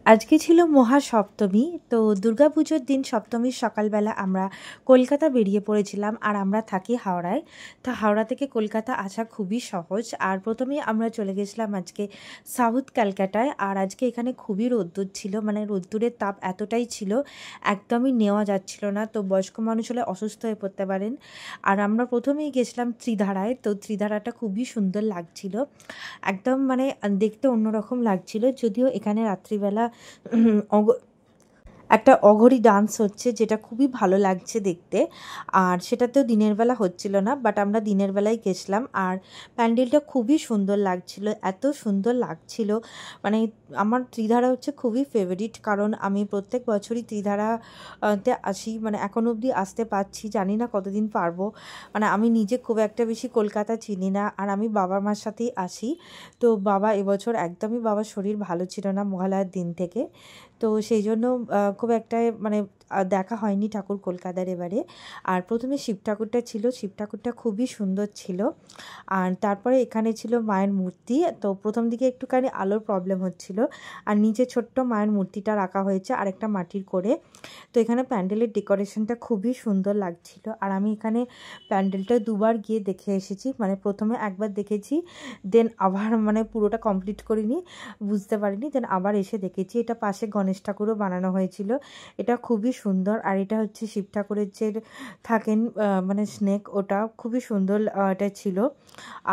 আজকে ছিল মহাসপ্তমী। তো দুর্গাপুজোর দিন সপ্তমীর সকালবেলা আমরা কলকাতা বেরিয়ে পড়েছিলাম, আর আমরা থাকি হাওড়ায়। তো হাওড়া থেকে কলকাতা আসা খুবই সহজ। আর প্রথমেই আমরা চলে গেছিলাম আজকে সাউথ ক্যালকাটায়। আর আজকে এখানে খুবই রোদ্দুর ছিল, মানে রোদ্দুরের তাপ এতটাই ছিল একদমই নেওয়া যাচ্ছিল না। তো বয়স্ক মানুষ হলে অসুস্থ হয়ে পড়তে পারেন। আর আমরা প্রথমেই গেছিলাম ত্রিধারায়। তো ত্রিধারাটা খুবই সুন্দর লাগছিল, একদম মানে দেখতে অন্যরকম লাগছিল। যদিও এখানে রাত্রিবেলা একটা অঘোরি ডান্স হচ্ছে, যেটা খুবই ভালো লাগছে দেখতে। আর সেটাতেও দিনের বেলা হচ্ছিল না, বাট আমরা দিনের বেলায় গেছিলাম। আর প্যান্ডেলটা খুবই সুন্দর লাগছিল, এত সুন্দর লাগছিল। মানে আমার ত্রিধারা হচ্ছে খুবই ফেভারিট, কারণ আমি প্রত্যেক বছরই ত্রিধারাতে আসি। মানে এখন অবধি আসতে পারছি, জানি না কতদিন পারবো। মানে আমি নিজে খুব একটা বেশি কলকাতা চিনি না, আর আমি বাবার মার সাথেই আসি। তো বাবা এবছর একদমই, বাবার শরীর ভালো ছিল না মহালয়ার দিন থেকে। তো সেই জন্য খুব একটা মানে দেখা হয়নি ঠাকুর কলকাতার এবারে। আর প্রথমে শিব ঠাকুরটা ছিল, শিব ঠাকুরটা খুবই সুন্দর ছিল। আর তারপরে এখানে ছিল মায়ের মূর্তি। তো প্রথম দিকে একটুখানি আলোর প্রবলেম হচ্ছিল, আর নিচে ছোট্ট মায়ের মূর্তিটা রাখা হয়েছে আরেকটা মাটির করে। তো এখানে প্যান্ডেলের ডেকোরেশনটা খুবই সুন্দর লাগছিল। আর আমি এখানে প্যান্ডেলটা দুবার গিয়ে দেখে এসেছি, মানে প্রথমে একবার দেখেছি, দেন আবার মানে পুরোটা কমপ্লিট করিনি, বুঝতে পারিনি, দেন আবার এসে দেখেছি। এটা পাশে গণেশ ঠাকুরও বানানো হয়েছিল, এটা খুবই সুন্দর। আর এটা হচ্ছে শিব ঠাকুরের যে থাকেন মানে স্নেক, ওটা খুবই সুন্দর এটা ছিল।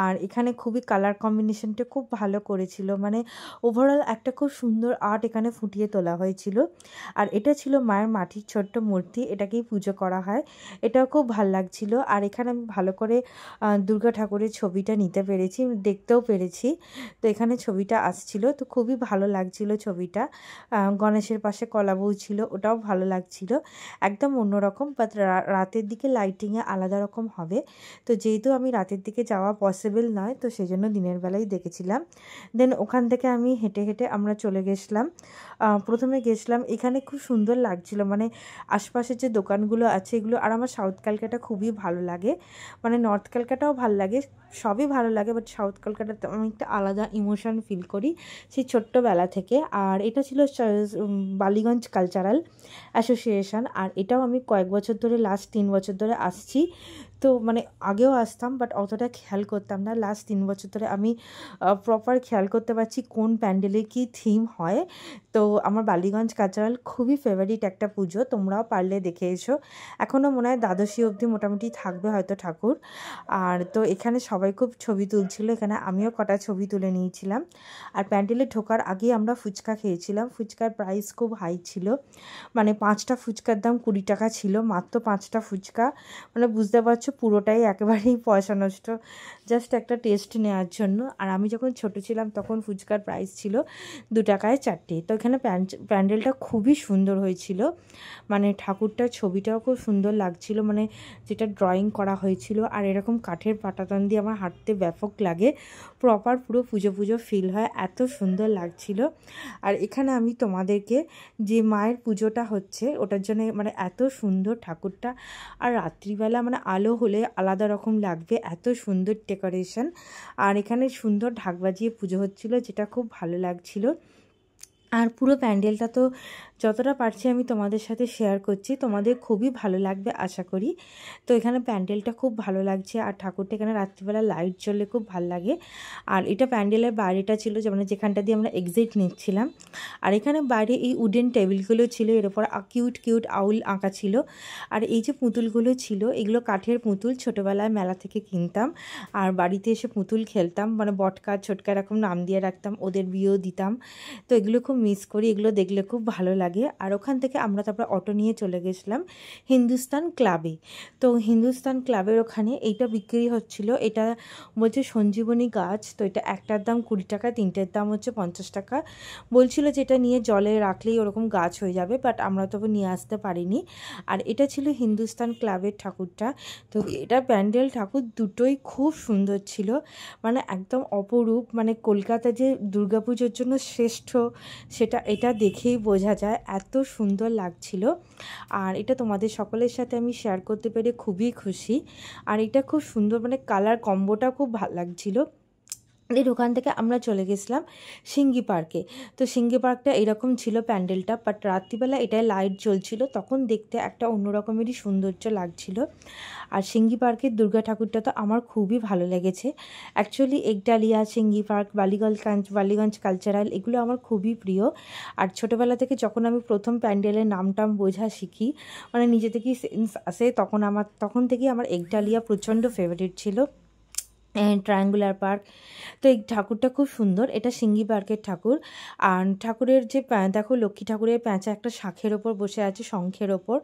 আর এখানে খুবই কালার কম্বিনেশনটা খুব ভালো করেছিল, মানে ওভারঅল একটা খুব সুন্দর আর্ট এখানে ফুটিয়ে তোলা হয়েছিল। আর এটা ছিল মায়ের মাটির ছোট্ট মূর্তি, এটাকেই পুজো করা হয়, এটাও খুব ভালো লাগছিল। আর এখানে আমি ভালো করে দুর্গা ঠাকুরের ছবিটা নিতে পেরেছি, দেখতেও পেরেছি। তো এখানে ছবিটা আসছিল, তো খুবই ভালো লাগছিল ছবিটা। গণেশের পাশে কলাবউ ছিল, ওটাও ভালো লাগছিল, একদম অন্যরকম। বাট রাতের দিকে লাইটিংয়ে আলাদা রকম হবে। তো যেহেতু আমি রাতের দিকে যাওয়া পসিবল নয়, তো সেই জন্য দিনের বেলায় দেখেছিলাম। দেন ওখান থেকে আমি হেঁটে হেঁটে আমরা চলে গেছিলাম। প্রথমে গেছিলাম, এখানে খুব সুন্দর লাগছিল, মানে আশপাশের যে দোকানগুলো আছে এগুলো। আর আমার সাউথ ক্যালকাটা খুবই ভালো লাগে, মানে নর্থ ক্যালকাটাও ভালো লাগে, সবই ভালো লাগে, বাট সাউথ কলকাতাতে আমি একটা আলাদা ইমোশন ফিল করি সেই ছোট্টবেলা থেকে। আর এটা ছিল বালিগঞ্জ কালচারাল অ্যাসোসিয়েশন। আর এটাও আমি কয়েক বছর ধরে, লাস্ট 3 বছর ধরে আসছি। তো মানে আগেও আসতাম, বাট অতটা খেয়াল করতাম না। লাস্ট 3 বছর ধরে আমি প্রপার খেয়াল করতে পারছি কোন প্যান্ডেলে কী থিম হয়। তো আমার বালিগঞ্জ কালচারাল খুবই ফেভারিট একটা পুজো, তোমরাও পারলে দেখে এসো। এখনও মনে হয় দ্বাদশী অবধি মোটামুটি থাকবে হয়তো ঠাকুর। আর তো এখানে সবাই খুব ছবি তুলছিল, এখানে আমিও কটা ছবি তুলে নিয়েছিলাম। আর প্যান্ডেলে ঢোকার আগেই আমরা ফুচকা খেয়েছিলাম, ফুচকার প্রাইস খুব হাই ছিল, মানে 5টা ফুচকার দাম 20 টাকা ছিল, মাত্র 5টা ফুচকা। মানে বুঝতে পারছো পুরোটাই একেবারেই পয়সা নষ্ট, জাস্ট একটা টেস্ট নেওয়ার জন্য। আর আমি যখন ছোটো ছিলাম তখন ফুচকার প্রাইস ছিল 2 টাকায় 4টে। তো এখানে প্যান্ডেলটা খুবই সুন্দর হয়েছিল, মানে ঠাকুরটার ছবিটাও খুব সুন্দর লাগছিল, মানে যেটা ড্রয়িং করা হয়েছিল। আর এরকম কাঠের পাটাতন দিয়ে আমার হাঁটতে ব্যাপক লাগে, প্রপার পুরো পুজো পুজো ফিল হয়, এত সুন্দর লাগছিল। আর এখানে আমি তোমাদেরকে যে মায়ের পুজোটা হচ্ছে ওটার জন্য, মানে এত সুন্দর ঠাকুরটা। আর রাত্রিবেলা মানে আলো হলে আলাদা রকম লাগবে, এত সুন্দর ডেকোরেশন। আর এখানে সুন্দর ঢাক বাজিয়ে পুজো হচ্ছিল, যেটা খুব ভালো লাগছিল। আর পুরো প্যান্ডেলটা তো যতটা পারছি আমি তোমাদের সাথে শেয়ার করছি, তোমাদের খুবই ভালো লাগবে আশা করি। তো এখানে প্যান্ডেলটা খুব ভালো লাগছে, আর ঠাকুরটা এখানে রাত্রিবেলা লাইট জ্বললে খুব ভালো লাগে। আর এটা প্যান্ডেলের বাইরেটা ছিল, মানে যেখানটা দিয়ে আমরা এক্সিট নিচ্ছিলাম। আর এখানে বাইরে এই উডেন টেবিলগুলো ছিল, এর ওপর কিউট কিউট আউল আঁকা ছিল। আর এই যে পুতুলগুলো ছিল, এগুলো কাঠের পুতুল, ছোটোবেলায় মেলা থেকে কিনতাম, আর বাড়িতে এসে পুতুল খেলতাম, মানে বটকা ছোটকা এরকম নাম দিয়ে রাখতাম, ওদের বিয়েও দিতাম। তো এগুলো খুব মিস করি, এগুলো দেখলে খুব ভালো লাগে। আর ওখান থেকে আমরা তারপর অটো নিয়ে চলে গেছিলাম হিন্দুস্তান ক্লাবে। তো হিন্দুস্তান ক্লাবের ওখানে এইটা বিক্রি হচ্ছিল, এটা বলছে সঞ্জীবনী গাছ। তো এটা একটার দাম 20 টাকা, 3টের দাম হচ্ছে 50 টাকা। বলছিল যে এটা নিয়ে জলে রাখলেই ওরকম গাছ হয়ে যাবে, বাট আমরা তবে নিয়ে আসতে পারিনি। আর এটা ছিল হিন্দুস্তান ক্লাবের ঠাকুরটা। তো এটা প্যান্ডেল ঠাকুর দুটোই খুব সুন্দর ছিল, মানে একদম অপরূপ, মানে কলকাতা যে দুর্গাপুজোর জন্য শ্রেষ্ঠ সেটা এটা দেখেই বোঝা যায়, এত সুন্দর লাগছিল। আর এটা তোমাদের সকলের সাথে আমি শেয়ার করতে পেরে খুবই খুশি। আর এটা খুব সুন্দর, মানে কালার কম্বোটা খুব ভালো লাগছিল। এর ওখান থেকে আমরা চলে গেছিলাম সিঙ্গি পার্কে। তো সিঙ্গি পার্কটা এরকম ছিল প্যান্ডেলটা, বাট রাত্রিবেলা এটায় লাইট জ্বলছিল, তখন দেখতে একটা অন্য রকমেরই সৌন্দর্য লাগছিল। আর সিঙ্গি পার্কের দুর্গা ঠাকুরটা তো আমার খুবই ভালো লেগেছে। অ্যাকচুয়ালি একডালিয়া, সিঙ্গি পার্ক, বালিগঞ্জ কালচারাল এগুলো আমার খুবই প্রিয়। আর ছোটোবেলা থেকে যখন আমি প্রথম প্যান্ডেলের নাম বোঝা শিখি, মানে নিজে থেকেই সেন্স আসে, তখন থেকেই আমার একডালিয়া প্রচণ্ড ফেভারিট ছিল, ট্রায়াঙ্গুলার পার্ক। তো এই ঠাকুরটা খুব সুন্দর, এটা সিঙ্গি পার্কের ঠাকুর। আর ঠাকুরের যে দেখো লক্ষ্মী ঠাকুরের প্যাঁচা একটা শাঁখের ওপর বসে আছে, শঙ্খের ওপর।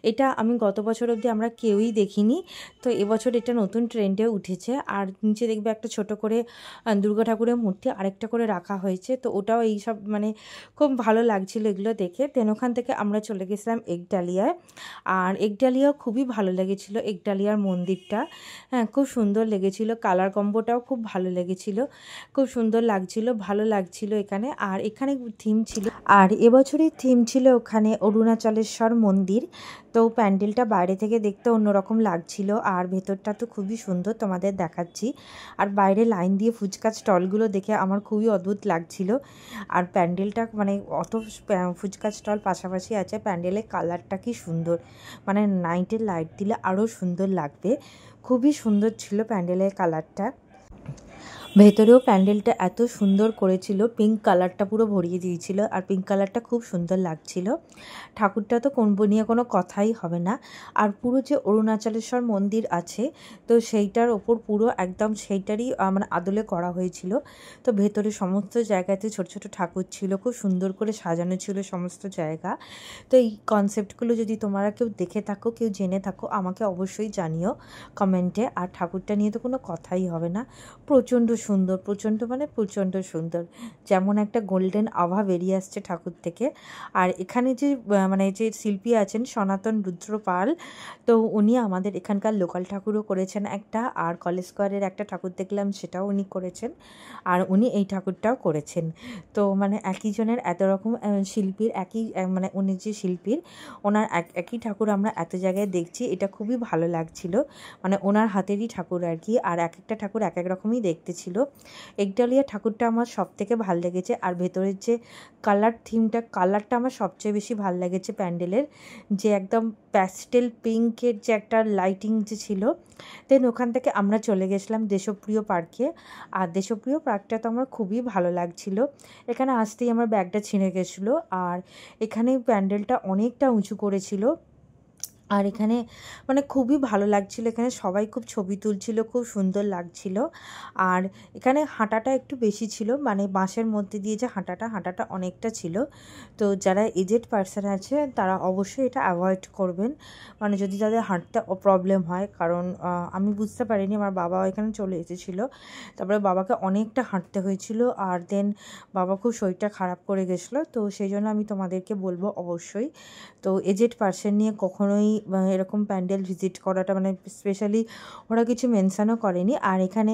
এটা আমি গত বছর অবধি আমরা কেউই দেখিনি, তো এবছর এটা নতুন ট্রেন্ডে উঠেছে। আর নিচে দেখবে একটা ছোট করে দুর্গা ঠাকুরের মূর্তি আরেকটা করে রাখা হয়েছে, তো ওটাও এইসব মানে খুব ভালো লাগছিল এগুলো দেখে। দেন ওখান থেকে আমরা চলে গেছিলাম একডালিয়ায়। আর একডালিয়াও খুবই ভালো লেগেছিলো, একডালিয়ার মন্দিরটা, হ্যাঁ খুব সুন্দর লেগেছিলো। কালার কম্বোটাও খুব ভালো লেগেছিলো, খুব সুন্দর লাগছিল, ভালো লাগছিল এখানে। আর এখানে থিম ছিল, আর এবছরের থিম ছিল ওখানে অরুণাচলেশ্বর মন্দির। তো প্যান্ডেলটা বাইরে থেকে দেখতে অন্যরকম লাগছিল, আর ভেতরটা তো খুবই সুন্দর, তোমাদের দেখাচ্ছি। আর বাইরে লাইন দিয়ে ফুচকা স্টলগুলো দেখে আমার খুবই অদ্ভুত লাগছিল। আর প্যান্ডেলটা মানে অত ফুচকা স্টল পাশাপাশি আছে, প্যান্ডেলের কালারটা কি সুন্দর, মানে নাইটের লাইট দিলে আরও সুন্দর লাগবে। খুবই সুন্দর ছিল প্যান্ডেলের কালারটা। ভেতরেও প্যান্ডেলটা এত সুন্দর করেছিল, পিঙ্ক কালারটা পুরো ভরিয়ে দিয়েছিল, আর পিঙ্ক কালারটা খুব সুন্দর লাগছিল। ঠাকুরটা তো নিয়ে কোনো কথাই হবে না। আর পুরো যে অরুণাচলেশ্বর মন্দির আছে, তো সেইটার ওপর পুরো একদম সেইটারই মানে আদলে করা হয়েছিল। তো ভেতরে সমস্ত জায়গাতে ছোট ছোট ঠাকুর ছিল, খুব সুন্দর করে সাজানো ছিল সমস্ত জায়গা। তো এই কনসেপ্টগুলো যদি তোমরা কেউ দেখে থাকো, কেউ জেনে থাকো, আমাকে অবশ্যই জানিও কমেন্টে। আর ঠাকুরটা নিয়ে তো কোনো কথাই হবে না, প্রচণ্ড সুন্দর, প্রচণ্ড সুন্দর, যেমন একটা গোল্ডেন আভা বেরিয়ে আসছে ঠাকুর থেকে। আর এখানে যে মানে যে শিল্পী আছেন সনাতন রুদ্র পাল, তো উনি আমাদের এখানকার লোকাল ঠাকুরও করেছেন একটা, আর কলেজ স্কোয়ারের একটা ঠাকুর দেখলাম সেটাও উনি করেছেন, আর উনি এই ঠাকুরটাও করেছেন। তো মানে একই জনের এত রকম শিল্পীর একই মানে উনি যে শিল্পীর, ওনার একই ঠাকুর আমরা এত জায়গায় দেখছি, এটা খুবই ভালো লাগছিল। মানে ওনার হাতেরই ঠাকুর আর কি, আর এক একটা ঠাকুর এক এক রকমই দেখতে ছিল। একডালিয়া ঠাকুরটা আমার সব থেকে ভালো লেগেছে। আর ভেতরের যে কালারটা আমার সবচেয়ে বেশি ভালো লেগেছে প্যান্ডেলের, যে একদম প্যাস্টেল পিঙ্কের যে একটা লাইটিং যে ছিল। দেন ওখান থেকে আমরা চলে গেছিলাম দেশপ্রিয় পার্কে। আর দেশপ্রিয় পার্কটা তো আমার খুবই ভালো লাগছিল। এখানে আসতেই আমার ব্যাগটা ছিঁড়ে গেছিলো। আর এখানে প্যান্ডেলটা অনেকটা উঁচু করেছিল, আর এখানে মানে খুবই ভালো লাগছিল, এখানে সবাই খুব ছবি তুলছিল, খুব সুন্দর লাগছিল। আর এখানে হাঁটাটা একটু বেশি ছিল, মানে বাঁশের মধ্যে দিয়ে যে হাঁটাটা অনেকটা ছিল। তো যারা এজেড পার্সন আছে তারা অবশ্যই এটা অ্যাভয়েড করবেন, মানে যদি তাদের হাঁটতে প্রবলেম হয়। কারণ আমি বুঝতে পারিনি, আমার বাবা এখানে চলে এসেছিলো, তারপরে বাবাকে অনেকটা হাঁটতে হয়েছিল। আর দেন বাবা খুব শরীরটা খারাপ করে গেছিলো, তো সেই জন্য আমি তোমাদেরকে বলবো অবশ্যই তো এজেড পার্সন নিয়ে কখনোই এরকম প্যান্ডেল ভিজিট করাটা, মানে স্পেশালি ওরা কিছু মেনশানও করেনি। আর এখানে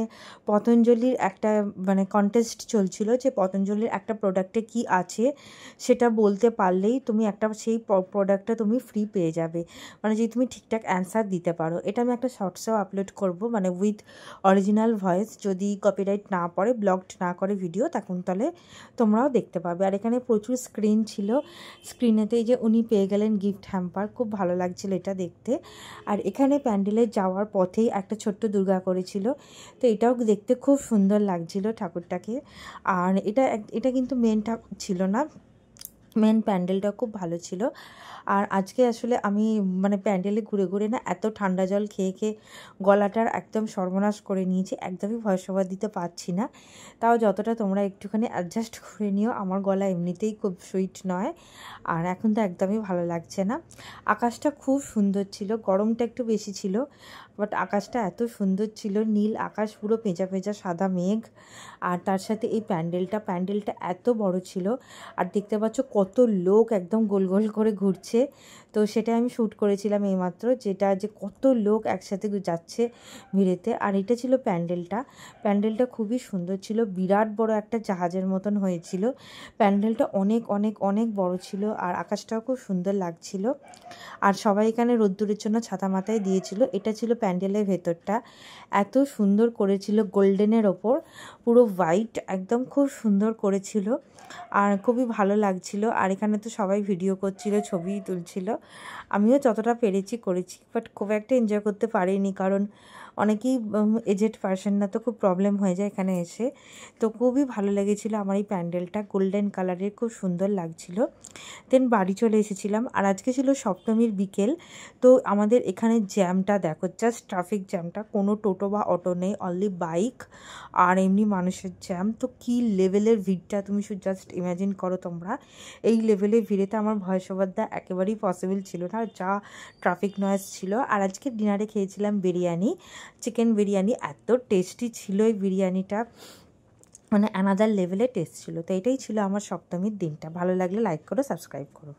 পতঞ্জলির একটা মানে কন্টেস্ট চলছিল, যে পতঞ্জলির একটা প্রোডাক্টে কি আছে সেটা বলতে পারলেই তুমি একটা সেই প্রোডাক্টটা তুমি ফ্রি পেয়ে যাবে, মানে যদি তুমি ঠিকঠাক অ্যান্সার দিতে পারো। এটা আমি একটা শর্টসেও আপলোড করব, মানে উইথ অরিজিনাল ভয়েস, যদি কপিরাইট না পড়ে, ব্লকড না করে ভিডিও, তখন তাহলে তোমরাও দেখতে পাবে। আর এখানে প্রচুর স্ক্রিন ছিল, স্ক্রিনেতে যে উনি পেয়ে গেলেন গিফট হ্যাম্পার, খুব ভালো লাগছিল এটা দেখতে। আর এখানে প্যান্ডেলে যাওয়ার পথেই একটা ছোট্ট দুর্গা করেছিল, তো এটাও দেখতে খুব সুন্দর লাগছিল ঠাকুরটাকে। আর এটা কিন্তু মেন ঠাকুর ছিল না, মেন প্যান্ডেলটা খুব ভালো ছিল। আর আজকে আসলে আমি মানে প্যান্ডেলে ঘুরে ঘুরে না এত ঠান্ডা জল খেয়ে খেয়ে গলাটার একদম সর্বনাশ করে নিয়েছি, একদমই ভয়েস ওভার দিতে পারছি না। তাও যতটা তোমরা একটুখানি অ্যাডজাস্ট করে নিও, আমার গলা এমনিতেই খুব সুইট নয়, আর এখন তো একদমই ভালো লাগছে না। আকাশটা খুব সুন্দর ছিল, গরমটা একটু বেশি ছিল, বাট আকাশটা এত সুন্দর ছিল, নীল আকাশ, পুরো পেঁচা পেঁচা সাদা মেঘ। আর তার সাথে এই প্যান্ডেলটা এত বড় ছিল। আর দেখতে পাচ্ছ কত লোক একদম গোল গোল করে ঘুরছে, তো সেটা আমি শ্যুট করেছিলাম এইমাত্র, যেটা যে কত লোক একসাথে যাচ্ছে ভিড়েতে। আর এটা ছিল প্যান্ডেলটা খুবই সুন্দর ছিল, বিরাট বড় একটা জাহাজের মতন হয়েছিল। প্যান্ডেলটা অনেক অনেক অনেক বড় ছিল, আর আকাশটাও খুব সুন্দর লাগছিল। আর সবাই এখানে রোদ্দুরের জন্য ছাতা মাথায় দিয়েছিল। এটা ছিল প্যান্ডেলের ভেতরটা এত সুন্দর করেছিল, গোল্ডেনের ওপর পুরো হোয়াইট, একদম খুব সুন্দর করেছিল আর খুবই ভালো লাগছিল। আর এখানে তো সবাই ভিডিও করছিল, ছবি তুলছিল, আমিও যতটা পেরেছি করেছি, বাট খুব একটা এনজয় করতে পারিনি, কারণ অনেকেই এজেড পার্সনরা তো খুব প্রবলেম হয়ে যায় এখানে এসে। তো খুবই ভালো লেগেছিলো আমার এই প্যান্ডেলটা, গোল্ডেন কালারের, খুব সুন্দর লাগছিল। দেন বাড়ি চলে এসেছিলাম। আর আজকে ছিল সপ্তমীর বিকেল। তো আমাদের এখানে জ্যামটা দেখো, জাস্ট ট্রাফিক জ্যামটা, কোনো টোটো বা অটো নেই, অনলি বাইক আর এমনি মানুষের জ্যাম। তো কী লেভেলের ভিড়টা তুমি শুধু জাস্ট ইম্যাজিন করো তোমরা। এই লেভেলের ভিড়েতে আমার ভয়েস ওভার দেওয়া একেবারেই পসিবল ছিল না, যা ট্রাফিক নয়েজ ছিল। আর আজকে ডিনারে খেয়েছিলাম বিরিয়ানি, চিকেন বিরিয়ানি। এত টেস্টি ছিল এই বিরিয়ানিটা, মানে অ্যানাদার লেভেলে টেস্ট ছিল। তো এটাই ছিল আমার সপ্তমীর দিনটা। ভালো লাগলে লাইক করো, সাবস্ক্রাইব করো।